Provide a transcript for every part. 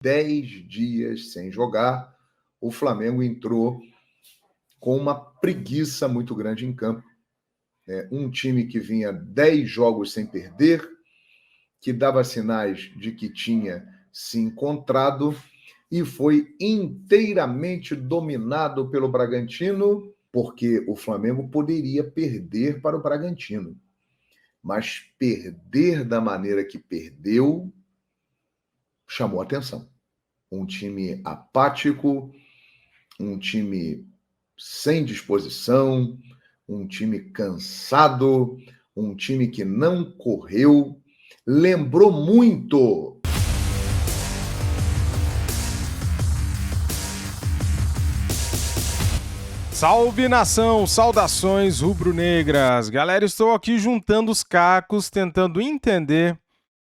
10 dias sem jogar, o Flamengo entrou com uma preguiça muito grande em campo. Um time que vinha 10 jogos sem perder, que dava sinais de que tinha se encontrado e foi inteiramente dominado pelo Bragantino, porque o Flamengo poderia perder para o Bragantino. Mas perder da maneira que perdeu chamou atenção. Um time apático, um time sem disposição, um time cansado, um time que não correu. Lembrou muito. Salve, nação! Saudações rubro-negras! Galera, estou aqui juntando os cacos, tentando entender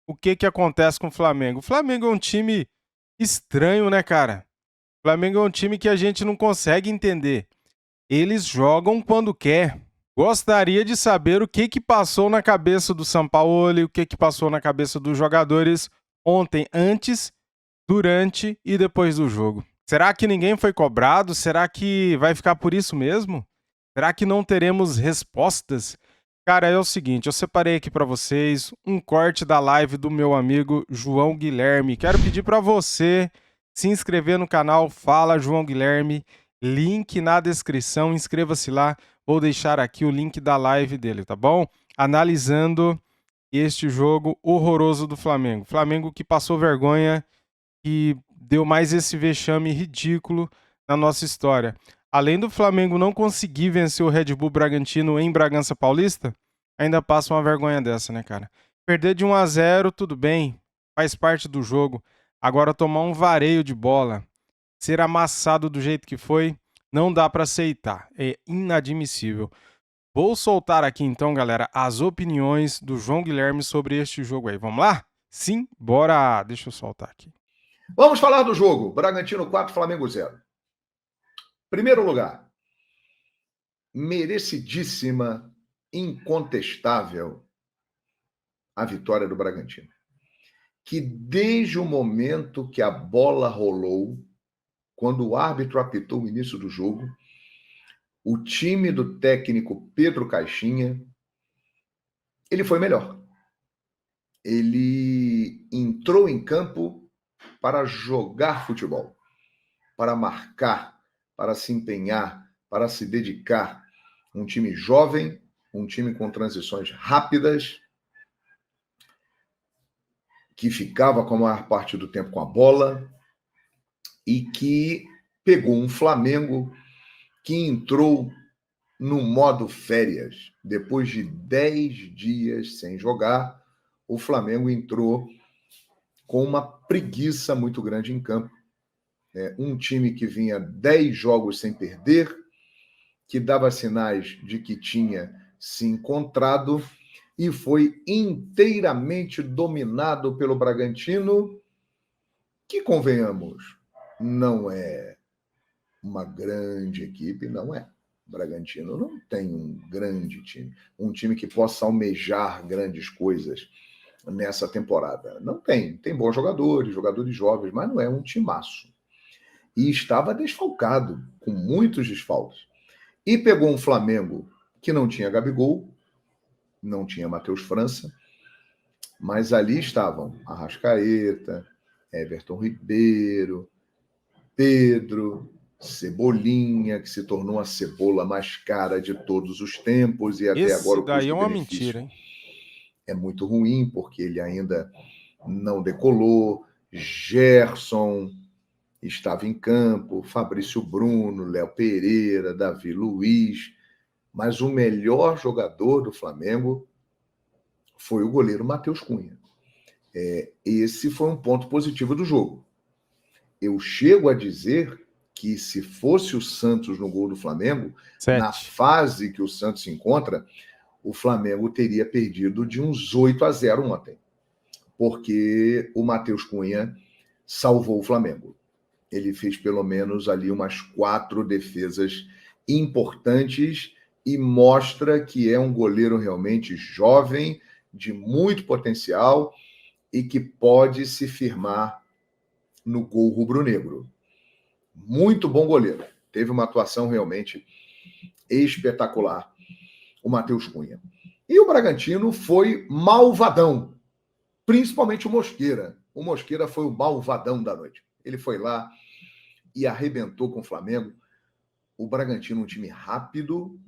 o que acontece com o Flamengo. O Flamengo é um time estranho, né, cara? O Flamengo é um time que a gente não consegue entender. Eles jogam quando quer. Gostaria de saber o que passou na cabeça do Sampaoli, o que passou na cabeça dos jogadores ontem, antes, durante e depois do jogo. Será que ninguém foi cobrado? Será que vai ficar por isso mesmo? Será que não teremos respostas? Cara, é o seguinte, eu separei aqui para vocês um corte da live do meu amigo João Guilherme. Quero pedir para você se inscrever no canal Fala João Guilherme, link na descrição, inscreva-se lá. Vou deixar aqui o link da live dele, tá bom? Analisando este jogo horroroso do Flamengo. Flamengo que passou vergonha, que deu mais esse vexame ridículo na nossa história. Além do Flamengo não conseguir vencer o Red Bull Bragantino em Bragança Paulista, ainda passa uma vergonha dessa, né, cara? Perder de 1-0, tudo bem, faz parte do jogo. Agora tomar um vareio de bola, ser amassado do jeito que foi, não dá para aceitar. É inadmissível. Vou soltar aqui então, galera, as opiniões do João Guilherme sobre este jogo aí. Vamos lá? Sim? Bora! Deixa eu soltar aqui. Vamos falar do jogo. Bragantino 4, Flamengo 0. Primeiro lugar, merecidíssima, incontestável a vitória do Bragantino. Que desde o momento que a bola rolou, quando o árbitro apitou o início do jogo, o time do técnico Pedro Caixinha, ele foi melhor. Ele entrou em campo para jogar futebol, para marcar, para se empenhar, para se dedicar. Um time jovem, um time com transições rápidas, que ficava com a maior parte do tempo com a bola e que pegou um Flamengo que entrou no modo férias. Depois de 10 dias sem jogar, o Flamengo entrou com uma preguiça muito grande em campo. Um time que vinha 10 jogos sem perder, que dava sinais de que tinha se encontrado e foi inteiramente dominado pelo Bragantino, que, convenhamos, não é uma grande equipe, não é. O Bragantino não tem um grande time, um time que possa almejar grandes coisas nessa temporada. Não tem. Tem bons jogadores, jogadores jovens, mas não é um timaço. E estava desfalcado, com muitos desfalques. E pegou um Flamengo que não tinha Gabigol, não tinha Matheus França, mas ali estavam Arrascaeta, Everton Ribeiro, Pedro, Cebolinha, que se tornou a cebola mais cara de todos os tempos e até agora o daí é uma custo-benefício mentira, hein? é muito ruim, porque ele ainda não decolou. Gerson estava em campo, Fabrício Bruno, Léo Pereira, Davi Luiz, mas o melhor jogador do Flamengo foi o goleiro Matheus Cunha. Esse foi um ponto positivo do jogo. Eu chego a dizer que se fosse o Santos no gol do Flamengo, 7. na fase que o Santos se encontra, o Flamengo teria perdido de uns 8-0 ontem, porque o Matheus Cunha salvou o Flamengo. Ele fez pelo menos ali umas 4 defesas importantes e mostra que é um goleiro realmente jovem, de muito potencial e que pode se firmar no gol rubro-negro. Muito bom goleiro. Teve uma atuação realmente espetacular, o Matheus Cunha. E o Bragantino foi malvadão, principalmente o Mosqueira. O Mosqueira foi o malvadão da noite. Ele foi lá e arrebentou com o Flamengo. O Bragantino um time rápido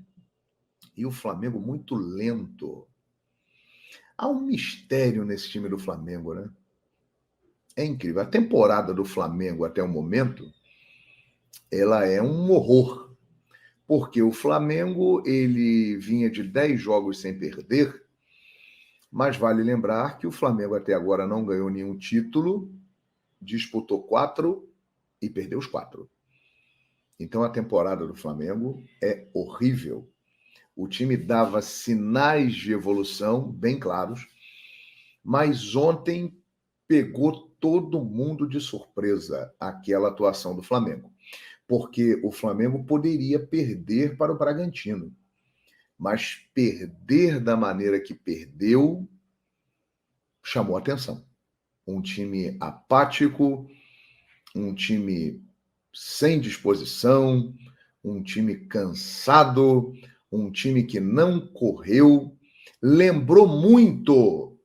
e o Flamengo muito lento. Há um mistério nesse time do Flamengo, né? É incrível. A temporada do Flamengo até o momento, ela é um horror. Porque o Flamengo, ele vinha de 10 jogos sem perder, mas vale lembrar que o Flamengo até agora não ganhou nenhum título, disputou 4 e perdeu os 4. Então a temporada do Flamengo é horrível. O time dava sinais de evolução bem claros, mas ontem pegou todo mundo de surpresa aquela atuação do Flamengo. Porque o Flamengo poderia perder para o Bragantino, mas perder da maneira que perdeu chamou atenção. Um time apático, um time sem disposição, um time cansado, um time que não correu. Lembrou muito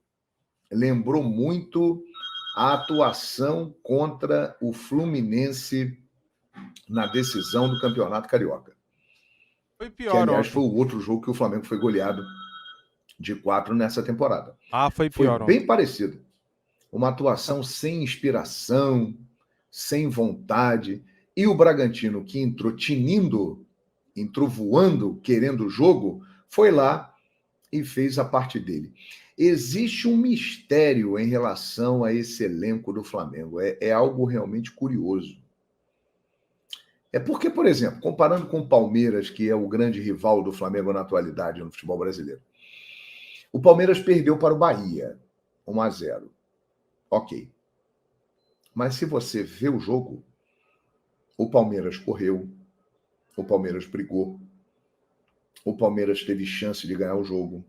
a atuação contra o Fluminense na decisão do Campeonato Carioca. Foi pior que, aliás, ontem. foi o outro jogo que o Flamengo foi goleado de 4 nessa temporada. Foi pior foi bem ontem. parecido. Uma atuação sem inspiração, sem vontade. E o Bragantino, que entrou tinindo, entrou voando, querendo o jogo, foi lá e fez a parte dele. Existe um mistério em relação a esse elenco do Flamengo. É algo realmente curioso. É porque, por exemplo, comparando com o Palmeiras, que é o grande rival do Flamengo na atualidade no futebol brasileiro, o Palmeiras perdeu para o Bahia, 1-0. Ok. Mas se você vê o jogo, o Palmeiras correu, o Palmeiras brigou, o Palmeiras teve chance de ganhar o jogo.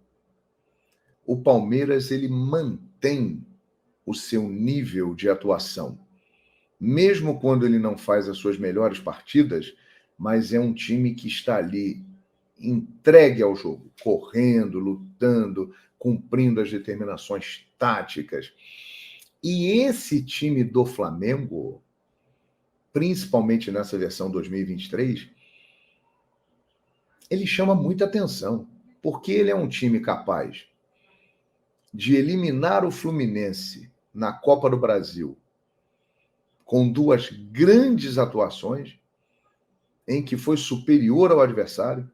O Palmeiras, ele mantém o seu nível de atuação, mesmo quando ele não faz as suas melhores partidas, mas é um time que está ali entregue ao jogo, correndo, lutando, cumprindo as determinações táticas. E esse time do Flamengo, principalmente nessa versão 2023, ele chama muita atenção, porque ele é um time capaz de eliminar o Fluminense na Copa do Brasil com 2 grandes atuações, em que foi superior ao adversário,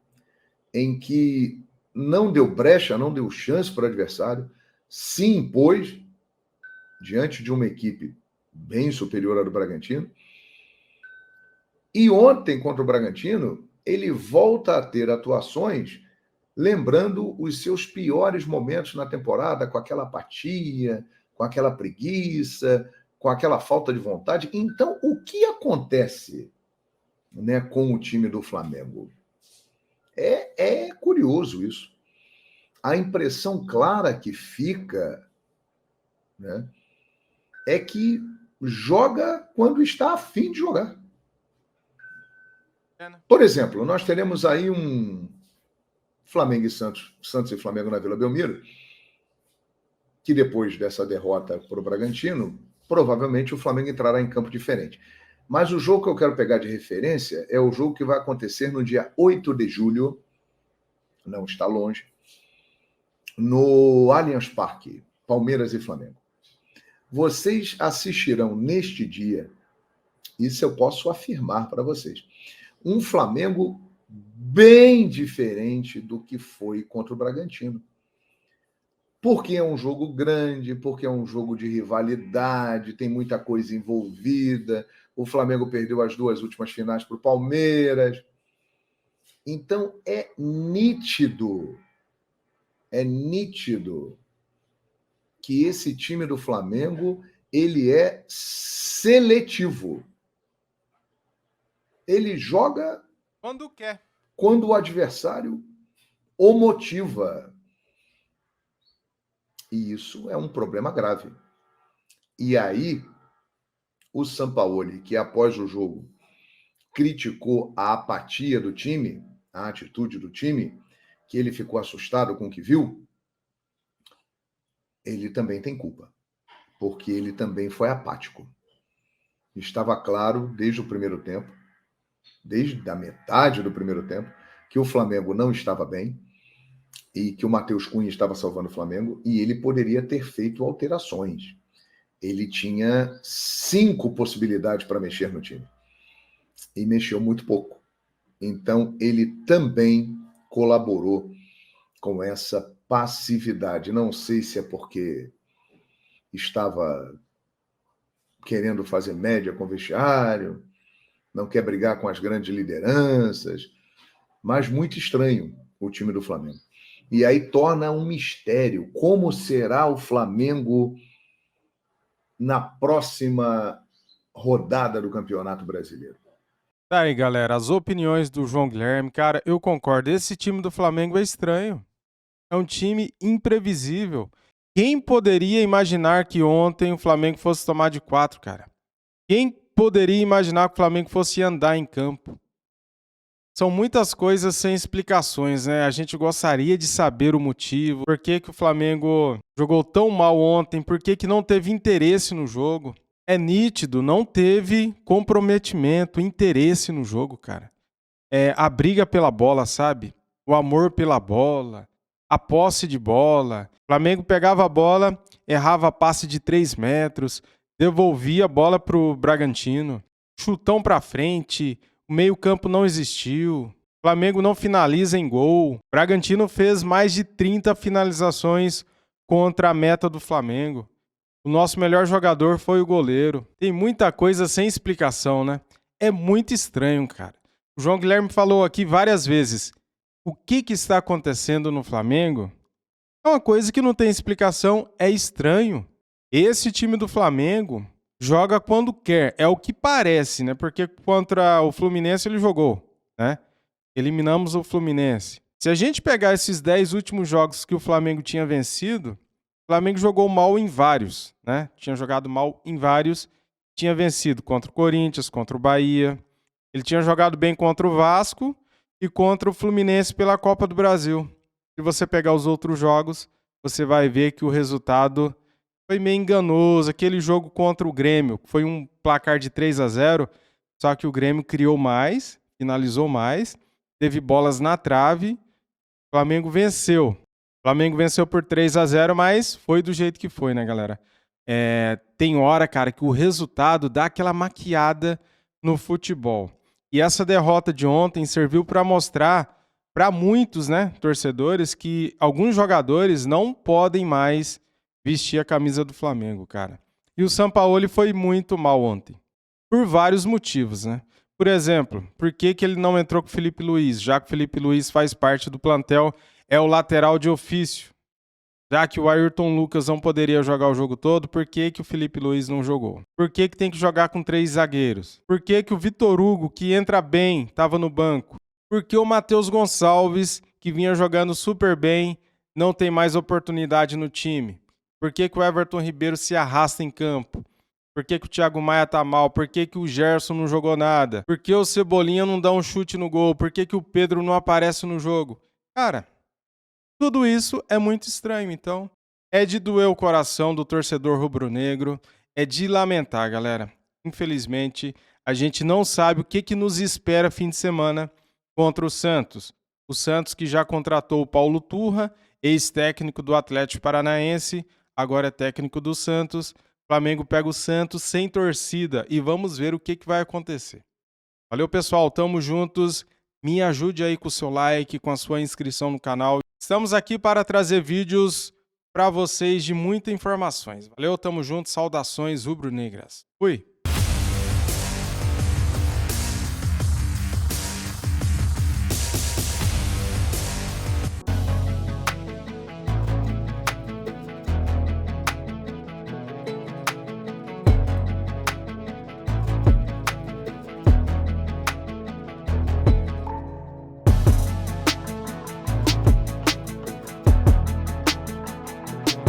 em que não deu brecha, não deu chance para o adversário, se impôs diante de uma equipe bem superior à do Bragantino. E ontem, contra o Bragantino, ele volta a ter atuações lembrando os seus piores momentos na temporada, com aquela apatia, com aquela preguiça, com aquela falta de vontade. Então, o que acontece, né, com o time do Flamengo? É curioso isso. A impressão clara que fica, né, é que joga quando está a fim de jogar. Por exemplo, nós teremos aí um Flamengo e Santos e Flamengo na Vila Belmiro, que depois dessa derrota para o Bragantino, provavelmente o Flamengo entrará em campo diferente. Mas o jogo que eu quero pegar de referência é o jogo que vai acontecer no dia 8 de julho, não está longe, no Allianz Parque, Palmeiras e Flamengo. Vocês assistirão neste dia, isso eu posso afirmar para vocês, um Flamengo bem diferente do que foi contra o Bragantino. Porque é um jogo grande, porque é um jogo de rivalidade, tem muita coisa envolvida. O Flamengo perdeu as 2 últimas finais para o Palmeiras. Então, é nítido que esse time do Flamengo, ele é seletivo. Ele joga quando quer, quando o adversário o motiva. E isso é um problema grave. E aí, o Sampaoli, que após o jogo criticou a apatia do time, a atitude do time, que ele ficou assustado com o que viu, ele também tem culpa, porque ele também foi apático. Estava claro desde o primeiro tempo, desde a metade do primeiro tempo, que o Flamengo não estava bem e que o Matheus Cunha estava salvando o Flamengo e ele poderia ter feito alterações. Ele tinha 5 possibilidades para mexer no time e mexeu muito pouco. Então, ele também colaborou com essa passividade. Não sei se é porque estava querendo fazer média com o vestiário, não quer brigar com as grandes lideranças, mas muito estranho o time do Flamengo. E aí torna um mistério como será o Flamengo na próxima rodada do Campeonato Brasileiro. Tá aí, galera, as opiniões do João Guilherme. Cara, eu concordo, esse time do Flamengo é estranho. É um time imprevisível. Quem poderia imaginar que ontem o Flamengo fosse tomar de 4, cara? Quem poderia imaginar que o Flamengo fosse andar em campo? São muitas coisas sem explicações, né? A gente gostaria de saber o motivo. Por que o Flamengo jogou tão mal ontem? Por que não teve interesse no jogo? É nítido, não teve comprometimento, interesse no jogo, cara. A briga pela bola, sabe? O amor pela bola, a posse de bola. O Flamengo pegava a bola, errava passe de 3 metros, devolvia a bola pro Bragantino. Chutão pra frente, o meio-campo não existiu. O Flamengo não finaliza em gol. O Bragantino fez mais de 30 finalizações contra a meta do Flamengo. O nosso melhor jogador foi o goleiro. Tem muita coisa sem explicação, né? É muito estranho, cara. O João Guilherme falou aqui várias vezes. O que está acontecendo no Flamengo? É uma coisa que não tem explicação, é estranho. Esse time do Flamengo joga quando quer, é o que parece, né? Porque contra o Fluminense ele jogou, né? Eliminamos o Fluminense. Se a gente pegar esses 10 últimos jogos que o Flamengo tinha vencido, o Flamengo jogou mal em vários, né? Tinha jogado mal em vários, tinha vencido contra o Corinthians, contra o Bahia. Ele tinha jogado bem contra o Vasco e contra o Fluminense pela Copa do Brasil. Se você pegar os outros jogos, você vai ver que o resultado foi meio enganoso. Aquele jogo contra o Grêmio foi um placar de 3-0, só que o Grêmio criou mais, finalizou mais, teve bolas na trave, o Flamengo venceu. O Flamengo venceu por 3-0, mas foi do jeito que foi, né, galera? Tem hora, cara, que o resultado dá aquela maquiada no futebol. E essa derrota de ontem serviu para mostrar para muitos, né, torcedores, que alguns jogadores não podem mais vestir a camisa do Flamengo, cara. E o Sampaoli foi muito mal ontem, por vários motivos, né? Por exemplo, por que ele não entrou com o Felipe Luiz, já que o Felipe Luiz faz parte do plantel, é o lateral de ofício. Já que o Ayrton Lucas não poderia jogar o jogo todo, por que o Felipe Luiz não jogou? Por que tem que jogar com 3 zagueiros? Por que o Vitor Hugo, que entra bem, estava no banco? Por que o Matheus Gonçalves, que vinha jogando super bem, não tem mais oportunidade no time? Por que o Everton Ribeiro se arrasta em campo? Por que o Thiago Maia tá mal? Por que o Gerson não jogou nada? Por que o Cebolinha não dá um chute no gol? Por que o Pedro não aparece no jogo? Cara, tudo isso é muito estranho, então é de doer o coração do torcedor rubro-negro, é de lamentar, galera. Infelizmente, a gente não sabe o que nos espera fim de semana contra o Santos. O Santos que já contratou o Paulo Turra, ex-técnico do Atlético Paranaense, agora é técnico do Santos. O Flamengo pega o Santos sem torcida e vamos ver o que vai acontecer. Valeu, pessoal, tamo juntos. Me ajude aí com o seu like, com a sua inscrição no canal. Estamos aqui para trazer vídeos para vocês de muitas informações. Valeu, tamo junto, saudações rubro-negras. Fui!